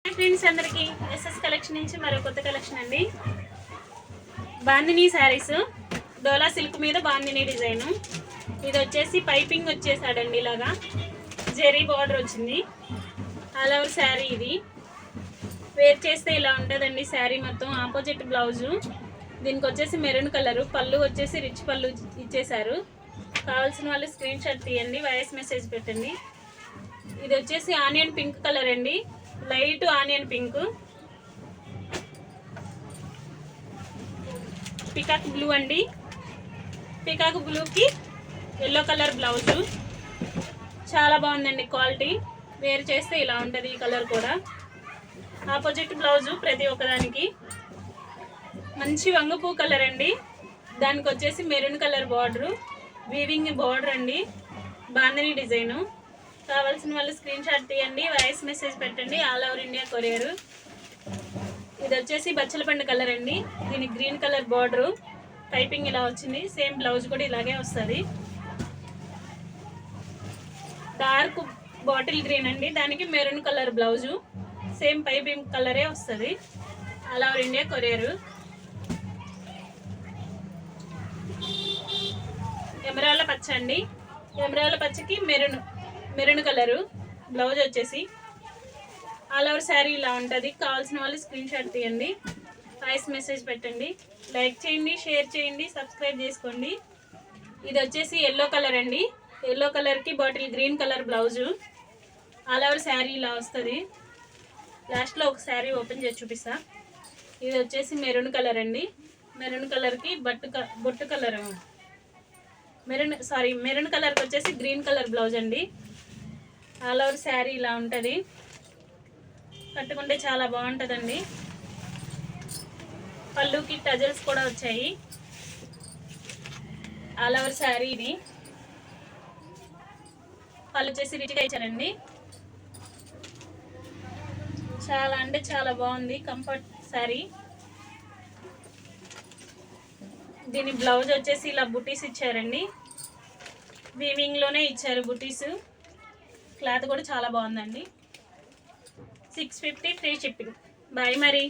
Friends అందరికి SS collection నుంచి మరో కొత్త కలెక్షన్ అండి. బాందిని శారీస్, డోలా సిల్క్ మీద బాందిని డిజైన్. ఇది వచ్చేసి పైపింగ్ వచ్చేసాడండి, ఇలాగా జెరీ బార్డర్ వచ్చింది. ఆల్ ఓవర్ శారీ ఇది వేర్ చేస్తే ఇలా ఉంటుందండి. శారీ మొత్తం ఆపోజిట్ బ్లౌజు. దీనికి వచ్చేసి మెరూన్ కలరు, పళ్ళు వచ్చేసి రిచ్ పళ్ళు ఇచ్చేసారు. కావాల్సిన వాళ్ళు స్క్రీన్ షాట్ తీయండి, వాయిస్ మెసేజ్ పెట్టండి. ఇది వచ్చేసి ఆనియన్ పింక్ కలర్ అండి, light onion pink. Peacock blue అండి, పికాక్ బ్లూకి ఎల్లో కలర్ బ్లౌజు. చాలా బాగుందండి క్వాలిటీ. వేర్ చేస్తే ఇలా ఉంటుంది. ఈ కలర్ కూడా ఆపోజిట్ బ్లౌజు ప్రతి ఒక్కదానికి. మంచి వంగపూ కలర్ అండి, దానికి వచ్చేసి maroon colour border, weaving border అండి, బాందిని డిజైను. కావాల్సిన వాళ్ళు స్క్రీన్ షాట్ తీయండి, వాయిస్ మెసేజ్ పెట్టండి. All over India courier. ఇది వచ్చేసి బచ్చలపండు కలర్ అండి, దీనికి గ్రీన్ కలర్ బార్డరు, పైపింగ్ ఇలా వచ్చింది. సేమ్ బ్లౌజ్ కూడా ఇలాగే వస్తుంది. డార్క్ బాటిల్ గ్రీన్ అండి, దానికి maroon colour blouse, same piping కలరే వస్తుంది. All over India courier. Emerald పచ్చ అండి, ఎమరాల పచ్చకి మెరూన్ కలరు బ్లౌజ్ వచ్చేసి. ఆల్ ఓవర్ శారీ ఇలా ఉంటుంది. కావాల్సిన వాళ్ళు స్క్రీన్ షాట్ తీయండి, వాయిస్ మెసేజ్ పెట్టండి. లైక్ చేయండి, షేర్ చేయండి, సబ్స్క్రైబ్ చేసుకోండి. ఇది వచ్చేసి ఎల్లో కలర్ అండి, ఎల్లో కలర్కి bottle green colour blouse. All over sari ఇలా వస్తుంది. లాస్ట్లో ఒక శారీ ఓపెన్ చేసి చూపిస్తా. ఇది వచ్చేసి మెరూన్ కలర్ అండి, మెరూన్ కలర్కి బొట్టు కలర్, మెరూన్ కలర్కి వచ్చేసి గ్రీన్ కలర్ బ్లౌజ్ అండి. ఆల్ ఓవర్ శారీ ఇలా ఉంటుంది. కట్టుకుంటే చాలా బాగుంటుందండి. పళ్ళుకి టజల్స్ కూడా వచ్చాయి. ఆల్ ఓవర్ శారీ ఇది. పళ్ళు వచ్చేసి రిచ్గా ఇచ్చారండి. చాలా అంటే చాలా బాగుంది, కంఫర్ట్ శారీ. దీని బ్లౌజ్ వచ్చేసి ఇలా బుటీస్ ఇచ్చారండి, వీవింగ్లోనే ఇచ్చారు బుటీస్. క్లాత్ కూడా చాలా బాగుందండి. 650 ఫ్రీ షిప్పింగ్. బాయ్ మరి.